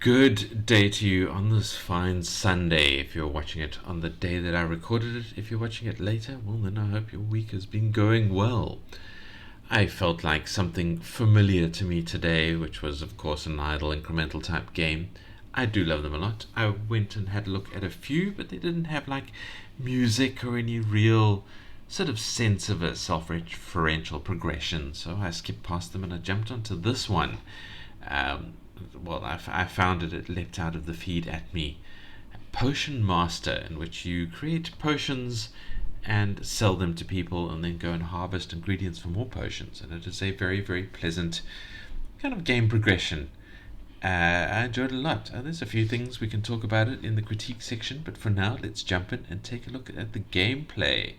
Good day to you on this fine Sunday. If you're watching it on the day that I recorded it, if you're watching it later, well, then I hope your week has been going well. I felt like something familiar to me today, which was, of course, an idle incremental type game. I do love them a lot. I went and had a look at a few, but they didn't have like music or any real sort of sense of a self-referential progression. So I skipped past them and I jumped onto this one. I found it leapt out of the feed at me. Potion Master, in which you create potions and sell them to people and then go and harvest ingredients for more potions. And it is a very, very pleasant kind of game progression. I enjoyed it a lot. There's a few things we can talk about it in the critique section, but for now, let's jump in and take a look at the gameplay.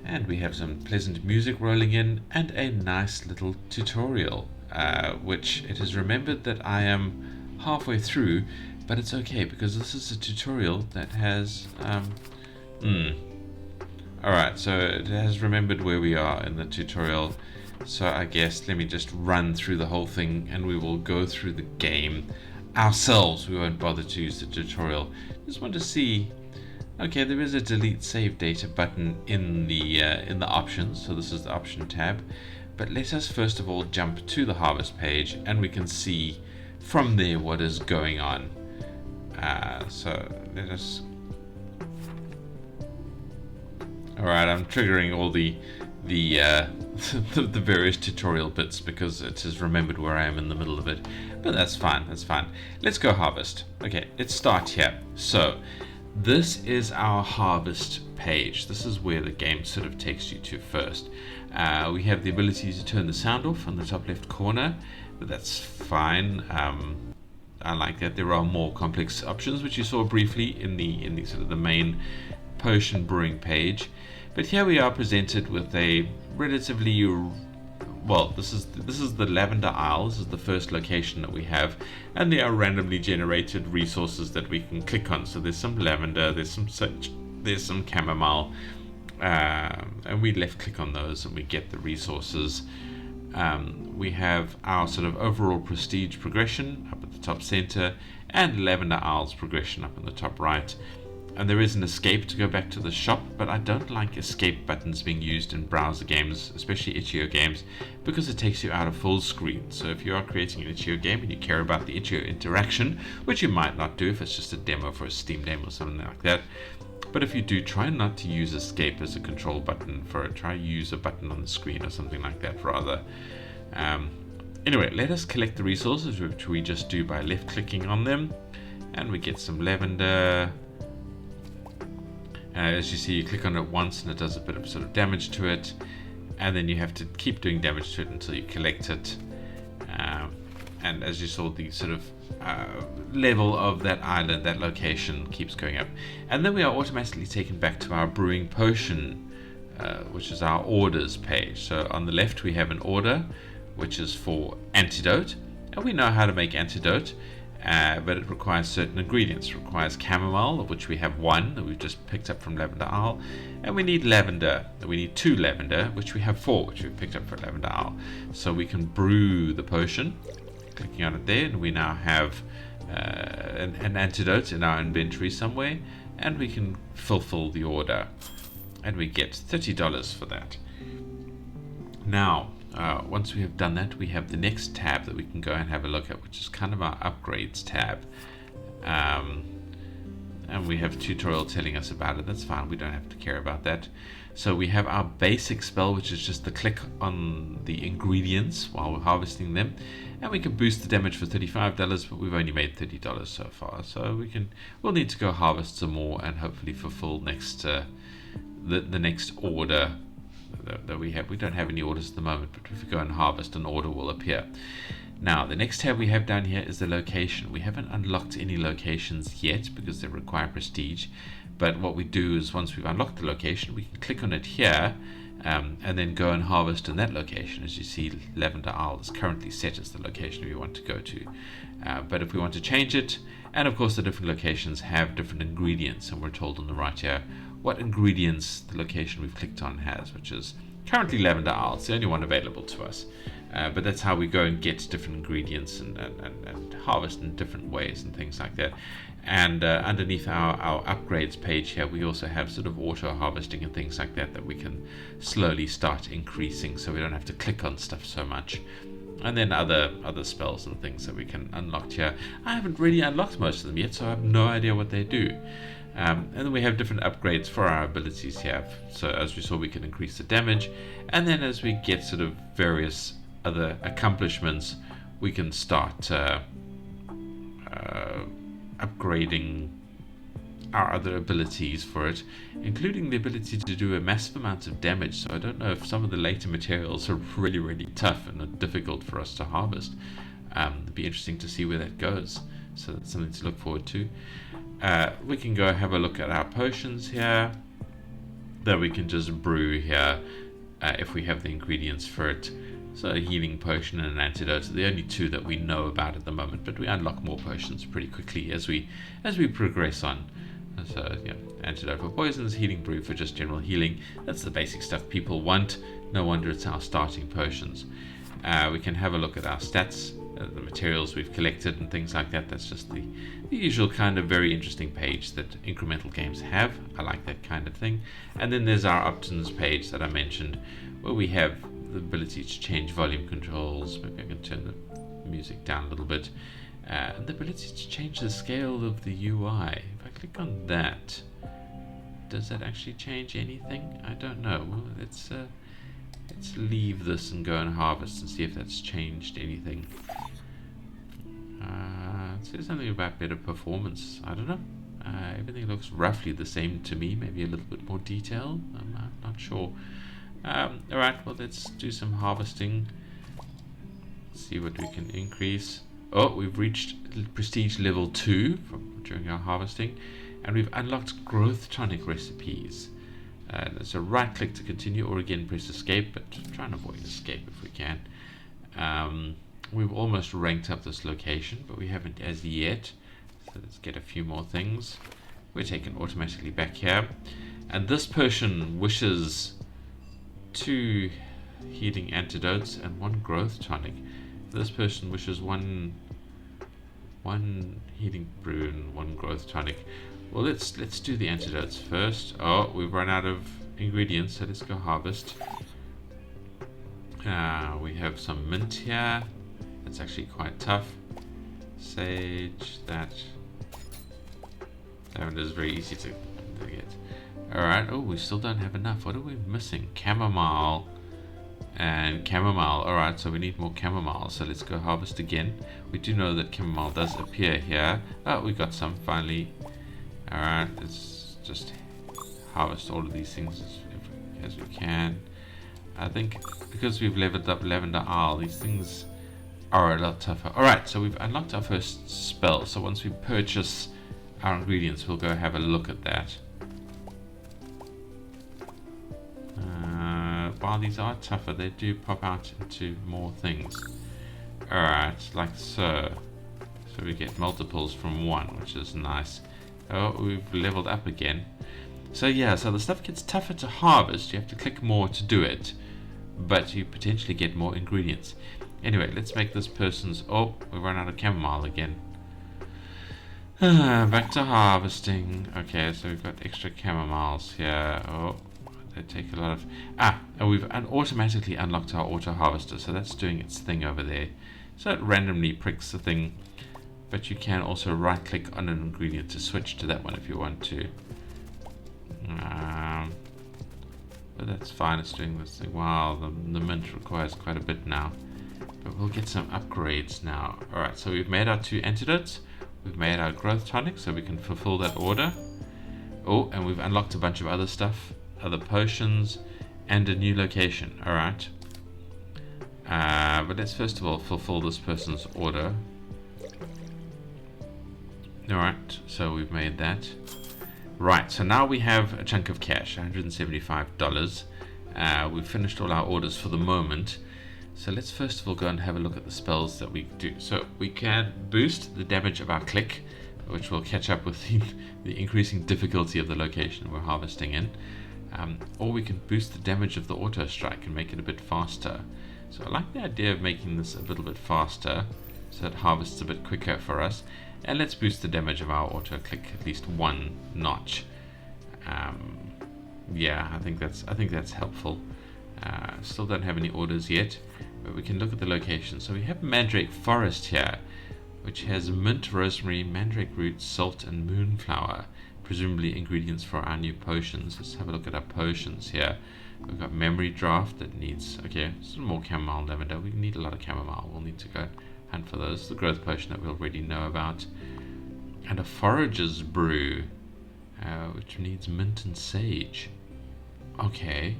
And we have some pleasant music rolling in and a nice little tutorial. Which it has remembered that I am halfway through, but it's okay because this is a tutorial that has alright, so it has remembered where we are in the tutorial, so I guess let me just run through the whole thing and we will go through the game ourselves. We won't bother to use the tutorial. Just want to see. Okay, there is a delete save data button in the options, so this is the option tab. But let us first of all jump to the harvest page and we can see from there what is going on. So let us... Alright, I'm triggering all the the various tutorial bits because it has remembered where I am in the middle of it. But that's fine, that's fine. Let's go harvest. Okay, let's start here. So this is our harvest page. This is where the game sort of takes you to first. We have the ability to turn the sound off on the top left corner, but that's fine. I like that. There are more complex options, which you saw briefly in the sort of the main potion brewing page. But here we are presented with a relatively this is the Lavender Isle. This is the first location that we have, and there are randomly generated resources that we can click on. So there's some lavender, there's some sage, there's some chamomile. And we left click on those and we get the resources. We have our sort of overall prestige progression up at the top center and Lavender Isles progression up in the top right. And there is an escape to go back to the shop, but I don't like escape buttons being used in browser games, especially itch.io games, because it takes you out of full screen. So if you are creating an itch.io game and you care about the itch.io interaction, which you might not do if it's just a demo for a Steam demo or something like that, but if you do, try not to use escape as a control button for it. Try use a button on the screen or something like that rather. Anyway, let us collect the resources, which we just do by left clicking on them, and we get some lavender. As you see, you click on it once and it does a bit of sort of damage to it, and then you have to keep doing damage to it until you collect it. And as you saw, the sort of level of that island, that location, keeps going up. And then we are automatically taken back to our brewing potion, which is our orders page. So on the left we have an order, which is for antidote, and we know how to make antidote, but it requires certain ingredients. It requires chamomile, of which we have one that we've just picked up from Lavender Isle, and we need lavender. We need 2 lavender, which we have 4, which we've picked up from Lavender Isle. So we can brew the potion, clicking on it there, and we now have an antidote in our inventory somewhere, and we can fulfill the order, and we get $30 for that. Now, once we have done that, we have the next tab that we can go and have a look at, which is kind of our upgrades tab. And we have a tutorial telling us about it. That's fine, we don't have to care about that. So we have our basic spell, which is just the click on the ingredients while we're harvesting them, and we can boost the damage for $35, but we've only made $30 so far. So we'll need to go harvest some more and hopefully fulfill the next order that we have. We don't have any orders at the moment, but if we go and harvest, an order will appear. Now, the next tab we have down here is the location. We haven't unlocked any locations yet because they require prestige, but what we do is once we've unlocked the location, we can click on it here and then go and harvest in that location. As you see, Lavender Isle is currently set as the location we want to go to, but if we want to change it, and of course the different locations have different ingredients, and we're told on the right here what ingredients the location we've clicked on has, which is currently Lavender Isle. It's the only one available to us. But that's how we go and get different ingredients and harvest in different ways and things like that. And underneath our upgrades page here, we also have sort of auto harvesting and things like that we can slowly start increasing, so we don't have to click on stuff so much. And then other spells and things that we can unlock here. I haven't really unlocked most of them yet, so I have no idea what they do. And then we have different upgrades for our abilities here. So as we saw, we can increase the damage, and then as we get sort of various other accomplishments, we can start upgrading our other abilities for it, including the ability to do a massive amount of damage. So I don't know if some of the later materials are really tough and are difficult for us to harvest. It'd be interesting to see where that goes, so that's something to look forward to. We can go have a look at our potions here that we can just brew here if we have the ingredients for it. So a healing potion and an antidote are the only two that we know about at the moment, but we unlock more potions pretty quickly as we progress on. So yeah, antidote for poisons, healing brew for just general healing. That's the basic stuff people want. No wonder it's our starting potions. We can have a look at our stats, the materials we've collected and things like that. That's just the usual kind of very interesting page that incremental games have. I like that kind of thing. And then there's our options page that I mentioned, where we have the ability to change volume controls. Maybe I can turn the music down a little bit. And the ability to change the scale of the UI. If I click on that, does that actually change anything? I don't know. Well, let's leave this and go and harvest and see if that's changed anything. It says something about better performance. I don't know. Everything looks roughly the same to me. Maybe a little bit more detail. I'm not sure. Alright, well, let's do some harvesting. See what we can increase. Oh, we've reached prestige level 2 during our harvesting, and we've unlocked growth tonic recipes. So right click to continue, or again press escape, but try and avoid escape if we can. We've almost ranked up this location, but we haven't as yet. So let's get a few more things. We're taken automatically back here, and this person wishes 2 healing antidotes and 1 growth tonic. This person wishes one healing brew and 1 growth tonic. Well, let's do the antidotes first. Oh, we've run out of ingredients, so let's go harvest. We have some mint here. That's actually quite tough. Sage, that. Lavender is very easy to get. Alright, oh, we still don't have enough. What are we missing? Chamomile and chamomile. Alright, so we need more chamomile. So let's go harvest again. We do know that chamomile does appear here. Oh, we got some finally. Alright, let's just harvest all of these things as we can. I think because we've leveled up Lavender Isle, these things are a lot tougher. Alright, so we've unlocked our first spell. So once we purchase our ingredients, we'll go have a look at that. While these are tougher, they do pop out into more things. Alright, like so. So we get multiples from 1, which is nice. Oh, we've leveled up again. So yeah, so the stuff gets tougher to harvest. You have to click more to do it, but you potentially get more ingredients. Anyway, let's make this person's... Oh, we run out of chamomile again. Back to harvesting. Okay, so we've got extra chamomiles here. Oh, they take a lot of... and we've automatically unlocked our auto harvester, so that's doing its thing over there. So it randomly pricks the thing, but you can also right click on an ingredient to switch to that one if you want to. But that's fine, it's doing this thing. Wow, the mint requires quite a bit now. But we'll get some upgrades now. Alright, so we've made our 2 antidotes. We've made our growth tonic, so we can fulfill that order. Oh, and we've unlocked a bunch of other stuff. Other potions, and a new location. Alright. But let's first of all fulfill this person's order. Alright, so we've made that. Right, so now we have a chunk of cash, $175. We've finished all our orders for the moment. So let's first of all go and have a look at the spells that we do. So we can boost the damage of our click, which will catch up with the increasing difficulty of the location we're harvesting in. Or we can boost the damage of the auto strike and make it a bit faster. So I like the idea of making this a little bit faster, so it harvests a bit quicker for us. And let's boost the damage of our auto click at least 1 notch. Yeah, I think that's helpful. Still don't have any orders yet, but we can look at the location. So we have Mandrake Forest here, which has mint, rosemary, mandrake root, salt, and moonflower. Presumably ingredients for our new potions. Let's have a look at our potions here. We've got memory draft that needs, okay, some more chamomile lavender. We need a lot of chamomile. We'll need to go hunt for those. The growth potion that we already know about. And a forager's brew, which needs mint and sage. Okay.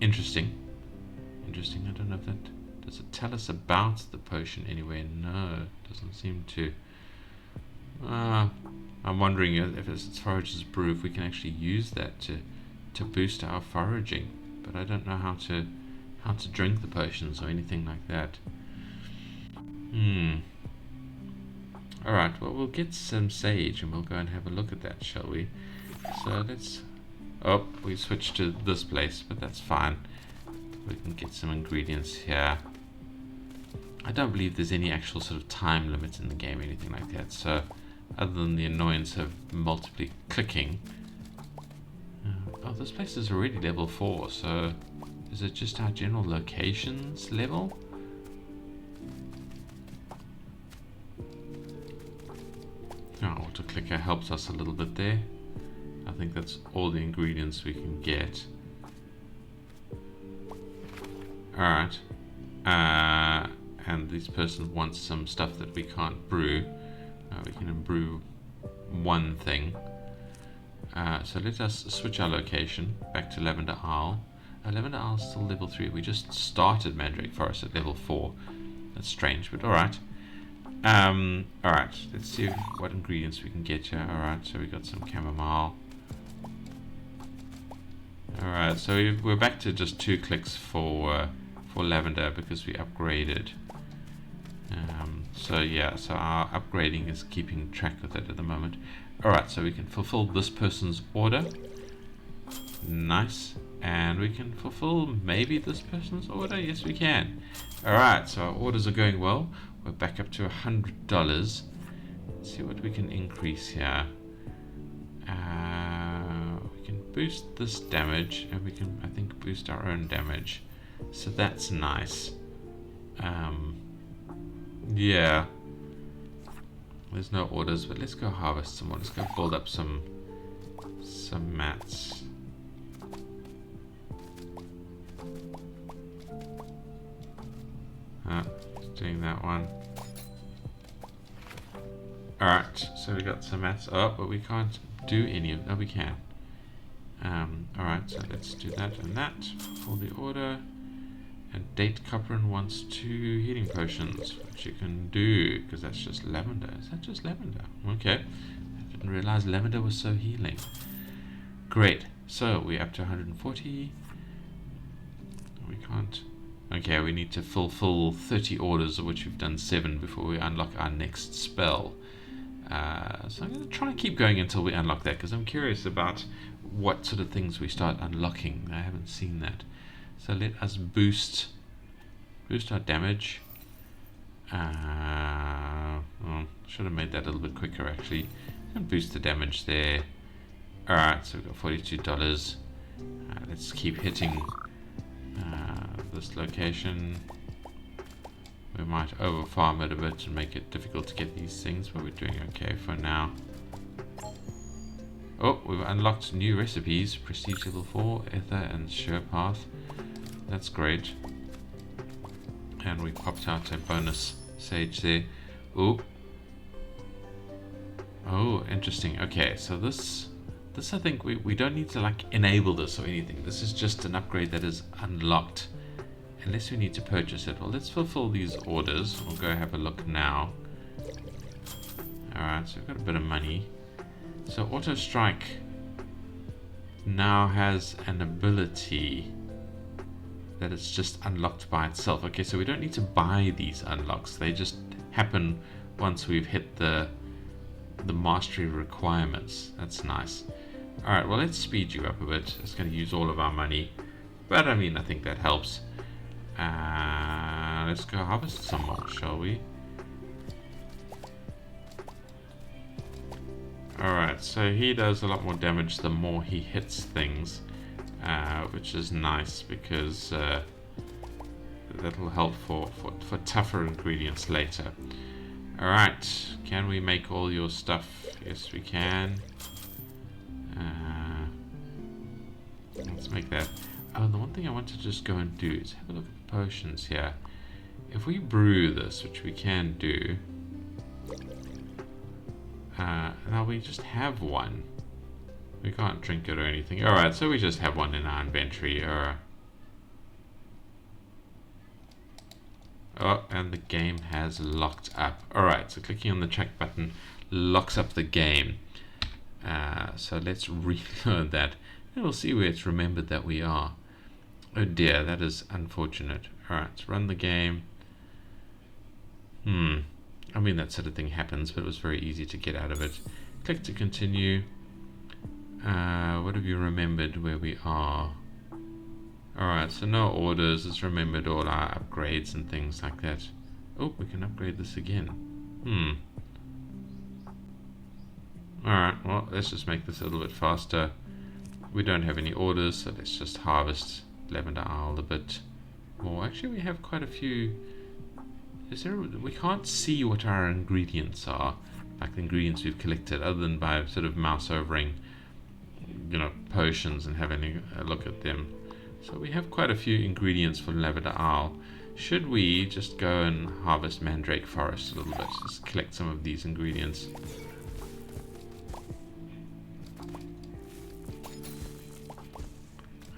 Interesting. Interesting. I don't know if that... Does it tell us about the potion anywhere? No, it doesn't seem to. I'm wondering if it's forager's brew, if we can actually use that to boost our foraging. But I don't know how to drink the potions or anything like that. Alright, well, we'll get some sage and we'll go and have a look at that, shall we? So let's... Oh, we switched to this place, but that's fine. We can get some ingredients here. I don't believe there's any actual sort of time limit in the game or anything like that, so other than the annoyance of multiply clicking. Oh, this place is already level 4, so is it just our general locations level? Our auto clicker helps us a little bit there. I think that's all the ingredients we can get. Alright. And this person wants some stuff that we can't brew. We can brew one thing. So let us switch our location back to Lavender Isle. Lavender Isle is still level 3. We just started Mandrake Forest at level 4. That's strange, but alright. Alright, let's see what ingredients we can get here. Alright, so we got some chamomile. Alright, so we're back to just 2 clicks for lavender because we upgraded. So yeah, so our upgrading is keeping track with it at the moment. Alright, so we can fulfill this person's order. Nice. And we can fulfill maybe this person's order. Yes, we can. Alright, so our orders are going well. We're back up to $100. Let's see what we can increase here. We can boost this damage, and we can, I think, boost our own damage. So that's nice. Yeah. There's no orders, but let's go harvest some more. Let's go build up some mats. Doing that one. Alright, so we got some mats. Oh, but we can't do any of... Oh, we can. Alright, so let's do that and that for the order. And Date Copperin wants 2 healing potions, which you can do, because that's just lavender. Is that just lavender? Okay. I didn't realize lavender was so healing. Great. So we're up to 140. We can't... Okay, we need to fulfill 30 orders, of which we've done 7 before we unlock our next spell. So I'm going to try and keep going until we unlock that, because I'm curious about what sort of things we start unlocking. I haven't seen that. So let us boost our damage. Should have made that a little bit quicker actually. And boost the damage there. Alright, so we've got $42. Let's keep hitting this location. We might overfarm it a bit and make it difficult to get these things, but we're doing okay for now. Oh, we've unlocked new recipes. Prestige level 4, Ether and Sure Path. That's great. And we popped out a bonus sage there. Ooh. Oh, interesting. Okay, so this I think we don't need to like enable this or anything. This is just an upgrade that is unlocked. Unless we need to purchase it. Well, let's fulfill these orders. We'll go have a look now. Alright, so we've got a bit of money. So Auto Strike now has an ability that it's just unlocked by itself. Okay, so we don't need to buy these unlocks. They just happen once we've hit the mastery requirements. That's nice. Alright, well, let's speed you up a bit. It's going to use all of our money. But I mean, I think that helps. Let's go harvest some more, shall we? Alright, so he does a lot more damage the more he hits things, which is nice because that'll help for tougher ingredients later. Alright, can we make all your stuff? Yes, we can. Let's make that. Oh, the one thing I want to just go and do is have a look at the potions here. If we brew this, which we can do, now we just have one. We can't drink it or anything. Alright, so we just have one in our inventory. Oh, and the game has locked up. Alright, so clicking on the check button locks up the game. So let's reload that. And we'll see where it's remembered that we are. Oh dear, that is unfortunate. Alright, let's run the game. I mean, that sort of thing happens, but it was very easy to get out of it. Click to continue. What have you remembered where we are? Alright, so no orders. It's remembered all our upgrades and things like that. Oh, we can upgrade this again. Alright, well, let's just make this a little bit faster. We don't have any orders, so let's just harvest Lavender Isle a bit more. Actually, we have quite a few. We can't see what our ingredients are, like the ingredients we've collected, other than by sort of mouse overing, you know, potions and having a look at them. So we have quite a few ingredients for Lavender Isle. Should we just go and harvest Mandrake Forest a little bit? Just collect some of these ingredients.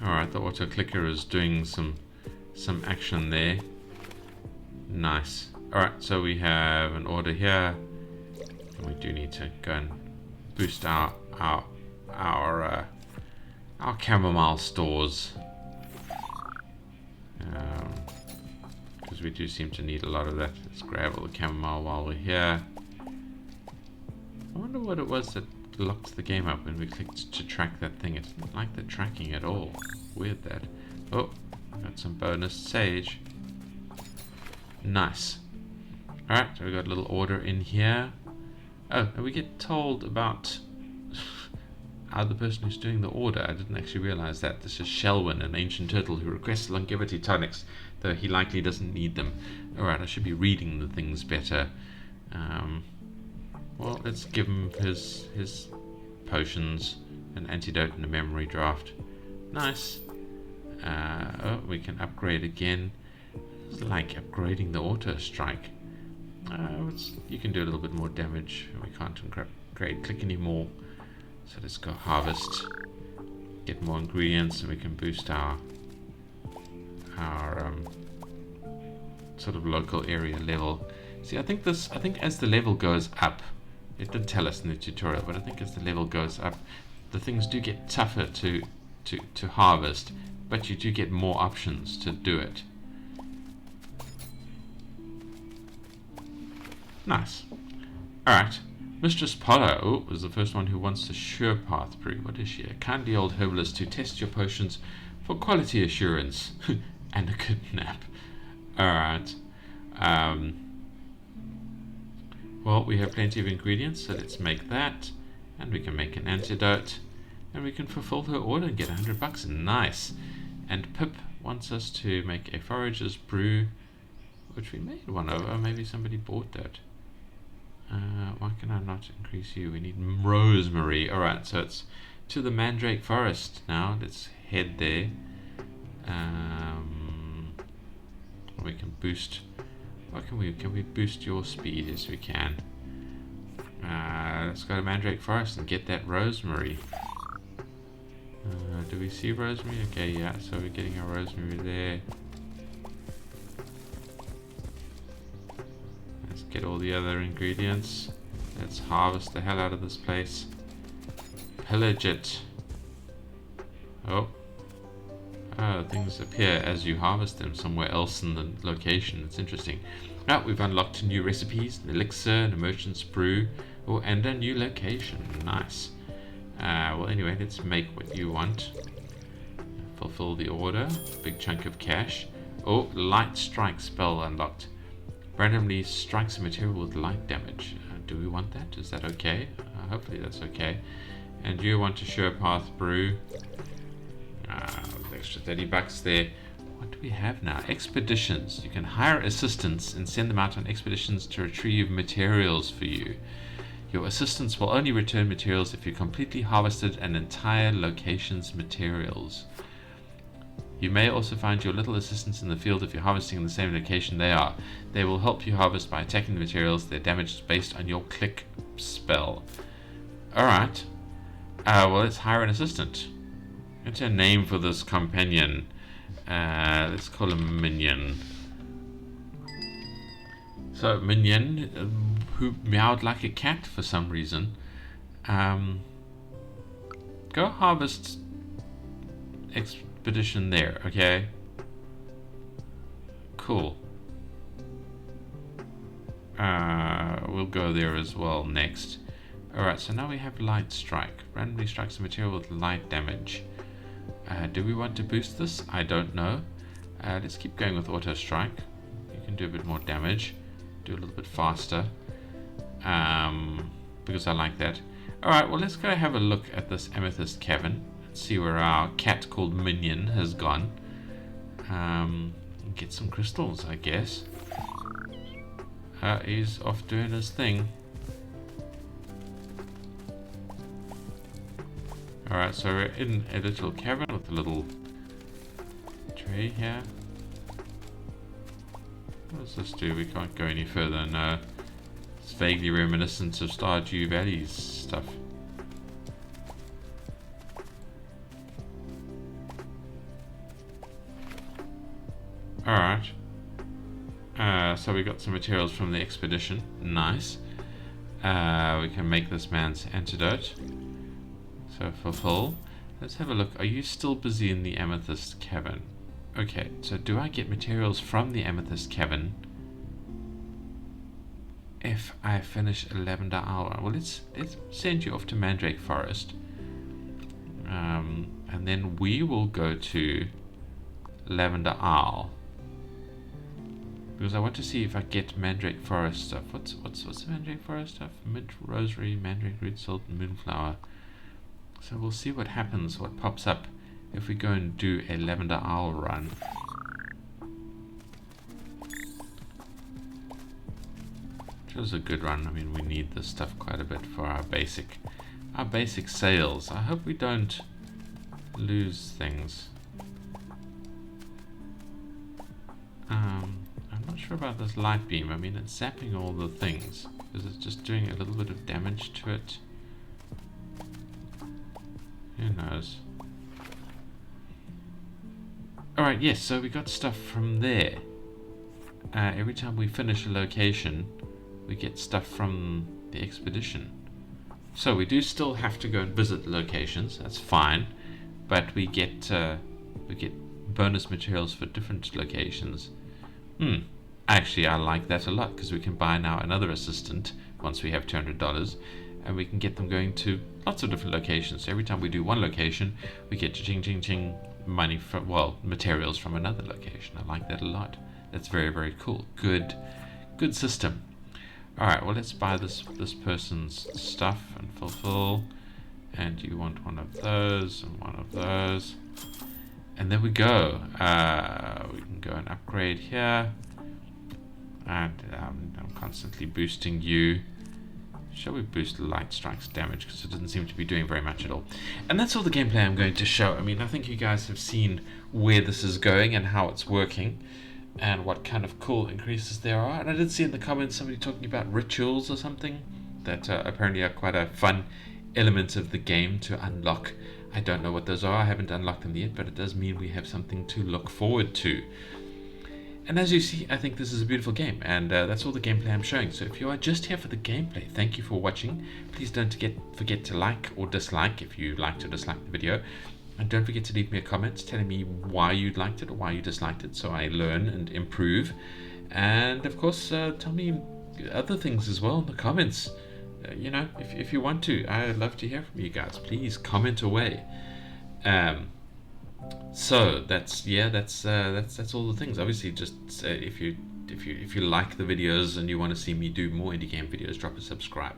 Alright, the auto clicker is doing some action there. Nice. Alright, so we have an order here. And we do need to go and boost our chamomile stores. Because we do seem to need a lot of that. Let's grab all the chamomile while we're here. I wonder what it was that locked the game up when we clicked to track that thing. It didn't like the tracking at all. Weird that. Oh, got some bonus sage. Nice. Alright, so we got a little order in here. Oh, and we get told about the person who's doing the order. I didn't actually realize that. This is Shelwyn, an ancient turtle who requests longevity tonics, though he likely doesn't need them. Alright, I should be reading the things better. Well, let's give him his potions, an antidote and a memory draft. Nice. Oh, we can upgrade again. It's like upgrading the auto strike. You can do a little bit more damage. We can't upgrade click anymore. So let's go harvest, get more ingredients, and we can boost our sort of local area level. See, I think as the level goes up, it did tell us in the tutorial, but I think as the level goes up, the things do get tougher to harvest, but you do get more options to do it. Nice. Alright. Mistress Polo is the first one who wants a sure path brew. What is she? A kindly old herbalist who tests your potions for quality assurance and a good nap. Alright. Well, we have plenty of ingredients, so let's make that. And we can make an antidote. And we can fulfill her order and get $100. Nice. And Pip wants us to make a forager's brew, which we made one over. Maybe somebody bought that. Why can I not increase you? We need rosemary. Alright, so it's to the Mandrake Forest now. Let's head there. We can boost. What can we boost your speed? Yes, we can. Let's go to Mandrake Forest and get that rosemary. Do we see rosemary? Okay, yeah, so we're getting our rosemary there. Let's get all the other ingredients. Let's harvest the hell out of this place. Pillage it. Oh, things appear as you harvest them somewhere else in the location. It's interesting. Now we've unlocked new recipes, an elixir, an merchant's brew, and a new location. Nice. Well, anyway, let's make what you want. Fulfill the order. Big chunk of cash. Oh, light strike spell unlocked. Randomly strikes a material with light damage. Do we want that? Is that okay? Hopefully that's okay. And you want to sure path brew. Extra 30 bucks there. What do we have now? Expeditions. You can hire assistants and send them out on expeditions to retrieve materials for you. Your assistants will only return materials if you completely harvested an entire location's materials. You may also find your little assistants in the field if you're harvesting in the same location they are. They will help you harvest by attacking the materials. Their damage is based on your click spell. Alright. Well, let's hire an assistant. What's a name for this companion? Let's call him Minion. So, Minion, who meowed like a cat for some reason. Go harvest expedition there, okay? Cool. We'll go there as well next. Alright, so now we have light strike. Randomly strikes a material with light damage. Do we want to boost this? I don't know. Let's keep going with auto strike. You can do a bit more damage. Do a little bit faster. Because I like that. Alright, well let's go have a look at this amethyst cavern. Let's see where our cat called Minion has gone. Get some crystals, I guess. He's off doing his thing. Alright, so we're in a little cavern with a little tree here. What does this do? We can't go any further. No. It's vaguely reminiscent of Stardew Valley's stuff. Alright. So we got some materials from the expedition. Nice. We can make this man's antidote. So fulfill. Let's have a look. Are you still busy in the amethyst cavern? Okay, so do I get materials from the amethyst cavern if I finish a lavender hour? Well, let's send you off to Mandrake Forest. And then we will go to Lavender Isle. Because I want to see if I get Mandrake Forest stuff. What's the Mandrake Forest stuff? Mint Rosary, Mandrake Root Salt, and Moonflower. So we'll see what happens, what pops up if we go and do a Lavender Isle run. Which was a good run. I mean, we need this stuff quite a bit for our basic sales. I hope we don't lose things. I'm not sure about this light beam. I mean, it's zapping all the things. Is it just doing a little bit of damage to it? Who knows? Alright, yes, so we got stuff from there. Every time we finish a location, we get stuff from the expedition. So we do still have to go and visit the locations, that's fine. But we get bonus materials for different locations. Actually, I like that a lot, because we can buy now another assistant once we have $200. And we can get them going to lots of different locations. So every time we do one location, we get ching ching ching money from, well, materials from another location. I like that a lot. That's very, very cool. Good system. Alright, well, let's buy this person's stuff and fulfill. And you want one of those and one of those. And there we go. We can go and upgrade here. And I'm constantly boosting you. Shall we boost light strikes damage, because it doesn't seem to be doing very much at all. And that's all the gameplay I'm going to show. I mean, I think you guys have seen where this is going and how it's working and what kind of cool increases there are. And I did see in the comments somebody talking about rituals or something that apparently are quite a fun element of the game to unlock. I don't know what those are. I haven't unlocked them yet, but it does mean we have something to look forward to. And as you see, I think this is a beautiful game, and that's all the gameplay I'm showing. So if you are just here for the gameplay, thank you for watching. Please don't forget to like or dislike if you liked or disliked the video. And don't forget to leave me a comment telling me why you liked it or why you disliked it, so I learn and improve. And of course, tell me other things as well in the comments. You know, if you want to. I'd love to hear from you guys. Please comment away. So that's all the things. Obviously, just if you like the videos and you want to see me do more indie game videos, drop a subscribe.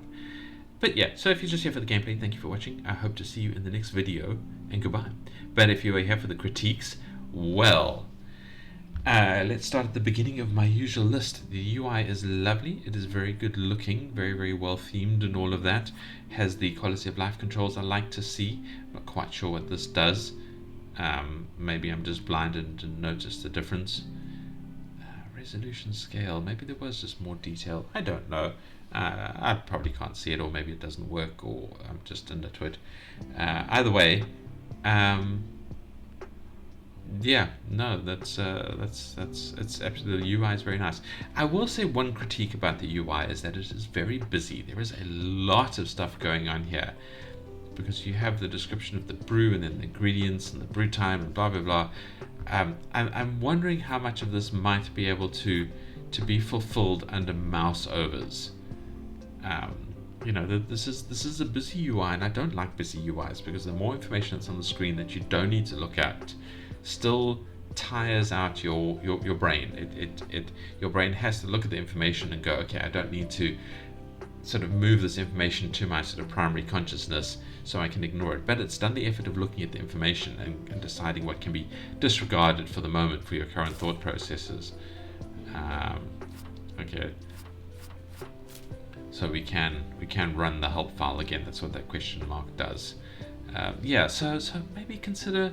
But yeah, so if you're just here for the gameplay, thank you for watching. I hope to see you in the next video, and goodbye. But if you are here for the critiques, well, let's start at the beginning of my usual list. The UI is lovely. It is very good looking, very, very well themed and all of that. Has the quality of life controls I like to see. Not quite sure what this does. Maybe I'm just blinded and didn't notice the difference. Resolution scale, maybe there was just more detail. I don't know. I probably can't see it, or maybe it doesn't work, or I'm just into it. Either way, yeah, no, that's it's absolutely, the UI is very nice. I will say one critique about the UI is that it is very busy. There is a lot of stuff going on here, because you have the description of the brew and then the ingredients and the brew time and blah blah blah. I'm wondering how much of this might be able to be fulfilled under mouse overs. You know, this is a busy UI, and I don't like busy UIs, because the more information that's on the screen that you don't need to look at still tires out your brain. Your brain has to look at the information and go, okay, I don't need to sort of move this information to my sort of primary consciousness so I can ignore it. But it's done the effort of looking at the information and deciding what can be disregarded for the moment for your current thought processes. Okay, so we can run the help file again. That's what that question mark does. Yeah, so maybe consider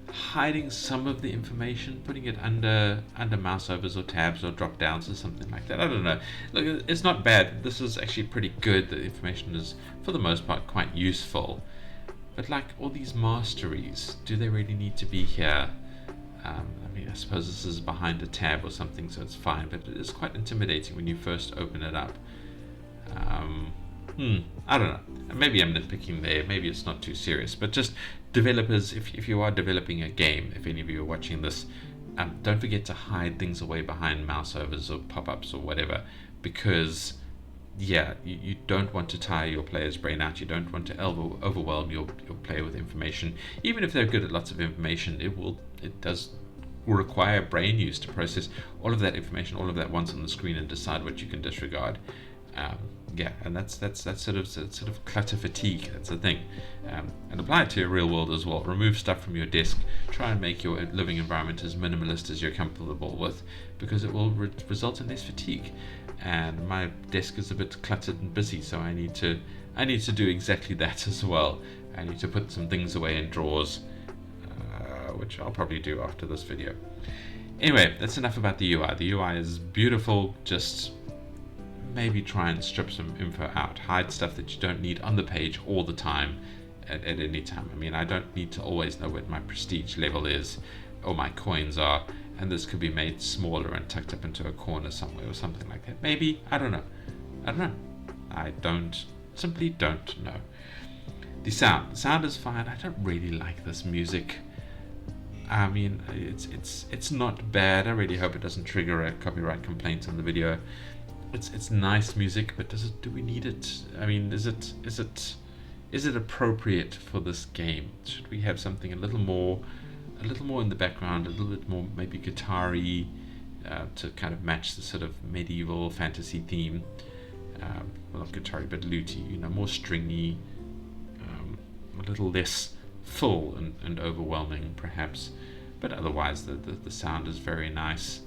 hiding some of the information, putting it under mouse overs or tabs or drop downs or something like that. I don't know. Look, it's not bad. This is actually pretty good. The information is, for the most part, quite useful. But like all these masteries, do they really need to be here? I mean, I suppose this is behind a tab or something, so it's fine, but it is quite intimidating when you first open it up. I don't know. Maybe I'm nitpicking there. Maybe it's not too serious. But just developers, if you are developing a game, if any of you are watching this, don't forget to hide things away behind mouse overs or pop-ups or whatever, because yeah, you don't want to tire your player's brain out. You don't want to overwhelm your player with information. Even if they're good at lots of information, it does require brain use to process all of that information, all of that once on the screen, and decide what you can disregard. Yeah, and that's sort of clutter fatigue. That's the thing, and apply it to your real world as well. Remove stuff from your desk. Try and make your living environment as minimalist as you're comfortable with, because it will result in less fatigue. And my desk is a bit cluttered and busy, so I need to do exactly that as well. I need to put some things away in drawers, which I'll probably do after this video. Anyway, that's enough about the UI. The UI is beautiful. Just maybe try and strip some info out. Hide stuff that you don't need on the page all the time, at any time. I mean, I don't need to always know what my prestige level is or my coins are, and this could be made smaller and tucked up into a corner somewhere or something like that. Maybe, I don't know. I simply don't know. The sound is fine. I don't really like this music. I mean, it's not bad. I really hope it doesn't trigger a copyright complaint on the video. It's nice music, but do we need it? I mean, is it appropriate for this game? Should we have something a little more in the background, a little bit more maybe guitar-y, to kind of match the sort of medieval fantasy theme? Well, not guitar-y, but lute-y, more stringy, a little less full and overwhelming perhaps, but otherwise the sound is very nice.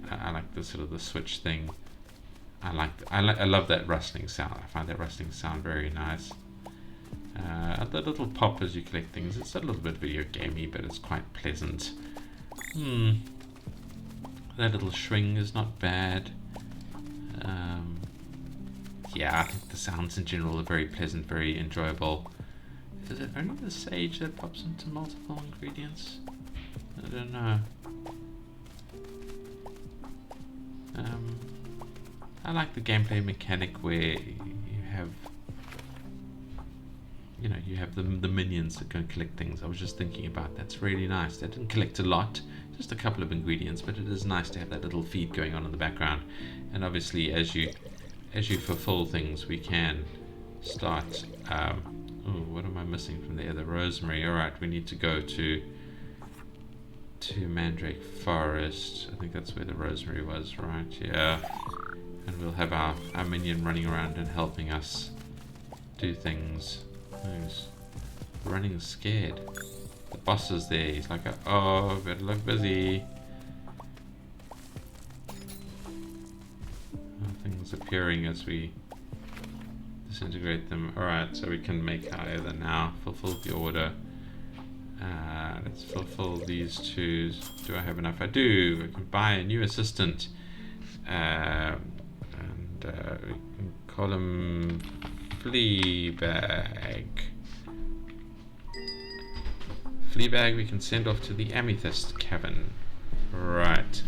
I like the sort of the switch thing. I love that rustling sound. I find that rustling sound very nice. The little pop as you collect things, it's a little bit video gamey, but it's quite pleasant. That little swing is not bad. Yeah, I think the sounds in general are very pleasant, very enjoyable. Is it only the sage that pops into multiple ingredients? I don't know. I like the gameplay mechanic where you have the minions that go and collect things. I was just thinking about that's really nice. They didn't collect a lot, just a couple of ingredients, but it is nice to have that little feed going on in the background. And obviously, as you fulfill things, we can start Oh, what am I missing from there? The rosemary. Alright, we need to go to Mandrake Forest. I think that's where the rosemary was, right? Yeah. And we'll have our minion running around and helping us do things. He's running scared. The boss is there. He's like, oh, better look busy. Things appearing as we disintegrate them. Alright, so we can make either now. Fulfill the order. Let's fulfill these two. Do I have enough? I do. I can buy a new assistant. And we can call him Fleabag. Fleabag we can send off to the Amethyst Cavern. Right.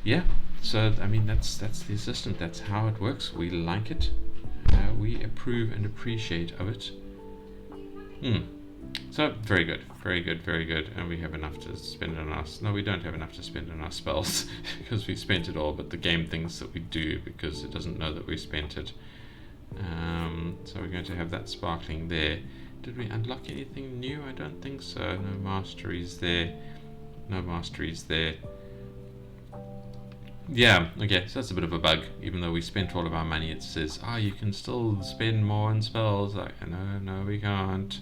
Yeah. So, I mean, that's the assistant. That's how it works. We like it. We approve and appreciate of it. So, very good. Very good, very good. And we have enough to spend on us. No, we don't have enough to spend on our spells because we spent it all, but the game thinks that we do because it doesn't know that we spent it. So we're going to have that sparkling there. Did we unlock anything new? I don't think so. No masteries there. No masteries there. Yeah, okay, so that's a bit of a bug. Even though we spent all of our money, it says, you can still spend more on spells. Like, no, we can't.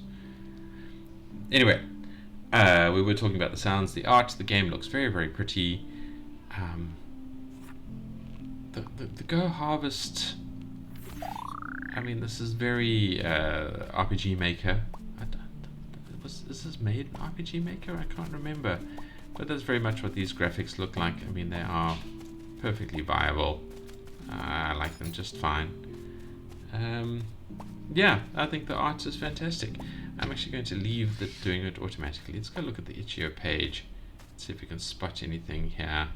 Anyway, we were talking about the sounds, the art. The game looks very, very pretty. The Go Harvest. I mean, this is very RPG Maker. Is this made in RPG Maker? I can't remember. But that's very much what these graphics look like. I mean, they are perfectly viable. I like them just fine. Yeah, I think the art is fantastic. I'm actually going to leave doing it automatically. Let's go look at the itch.io page. Let's see if we can spot anything here.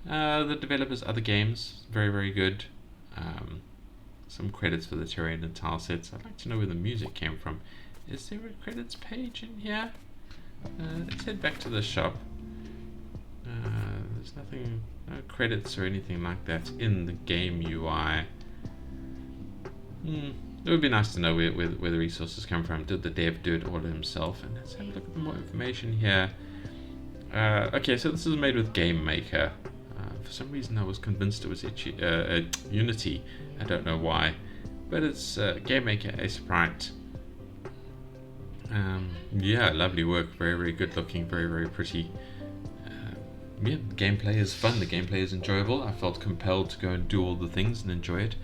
The developers' other games, very, very good. Some credits for the terrain and tile sets. I'd like to know where the music came from. Is there a credits page in here? Let's head back to the shop. There's nothing, no credits or anything like that in the game UI. It would be nice to know where the resources come from. Did the dev do it all himself? And let's have a look at more information here. Okay, so this is made with Game Maker. For some reason I was convinced it was Unity. I don't know why. But it's Game Maker, a sprite. Yeah, lovely work. Very, very good looking. Very, very pretty. Yeah, the gameplay is fun. The gameplay is enjoyable. I felt compelled to go and do all the things and enjoy it.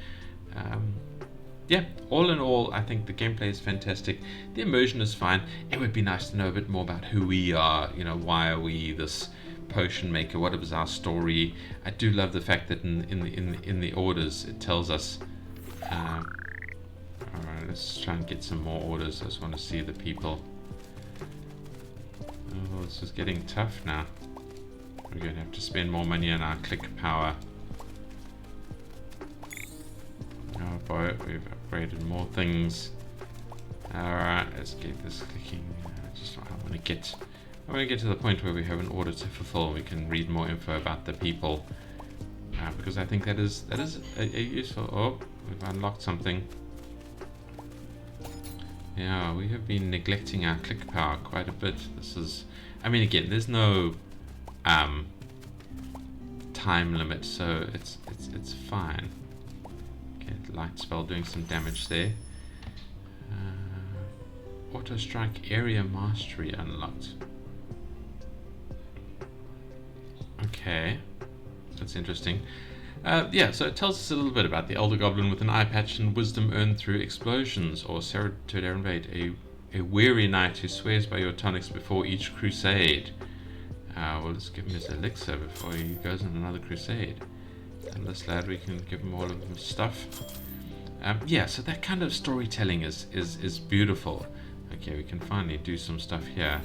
Yeah, all in all, I think the gameplay is fantastic. The immersion is fine. It would be nice to know a bit more about who we are. You know, why are we this potion maker? What was our story? I do love the fact that in the orders it tells us. Alright, let's try and get some more orders. I just want to see the people. Oh, this is getting tough now. We're going to have to spend more money on our click power. Oh boy, we've upgraded more things. Alright, let's get this clicking. I want to get to the point where we have an order to fulfill. We can read more info about the people. Because I think that is a useful... Oh, we've unlocked something. Yeah, we have been neglecting our click power quite a bit. This is... I mean, again, there's no time limit, so it's fine. Okay, light spell doing some damage there. Auto strike area mastery unlocked. Okay, that's interesting. Yeah, so it tells us a little bit about the Elder Goblin with an eye patch and wisdom earned through explosions, or Sarah to Derenvade, a weary knight who swears by your tonics before each crusade. Well, let's give him his elixir before he goes on another crusade. And this lad, we can give him all of his stuff. Yeah, so that kind of storytelling is beautiful. Okay, we can finally do some stuff here.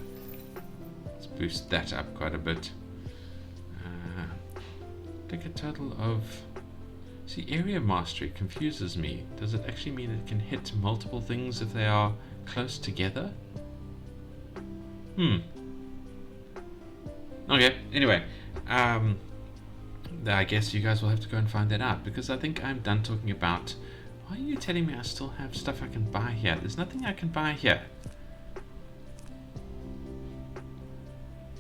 Let's boost that up quite a bit. Take a total of... See, area mastery confuses me. Does it actually mean it can hit multiple things if they are close together? Okay, anyway. I guess you guys will have to go and find that out, because I think I'm done talking about Why are you telling me I still have stuff I can buy here? There's nothing I can buy here.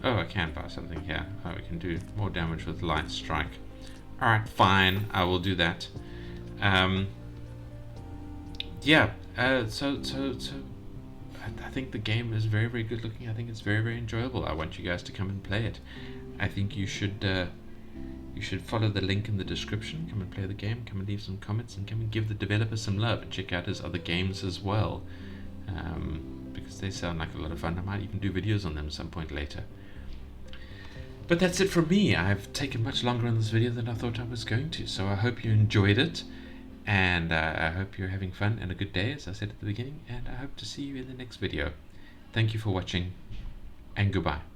Oh, I can buy something here. Oh, we can do more damage with light strike. Alright, fine. I will do that. Yeah, so I think the game is very, very good looking. I think it's very, very enjoyable. I want you guys to come and play it. I think you should follow the link in the description. Come and play the game. Come and leave some comments, and come and give the developer some love, and check out his other games as well, because they sound like a lot of fun. I might even do videos on them at some point later. But that's it from me. I've taken much longer on this video than I thought I was going to, so I hope you enjoyed it, and I hope you're having fun and a good day, as I said at the beginning, and I hope to see you in the next video. Thank you for watching, and goodbye.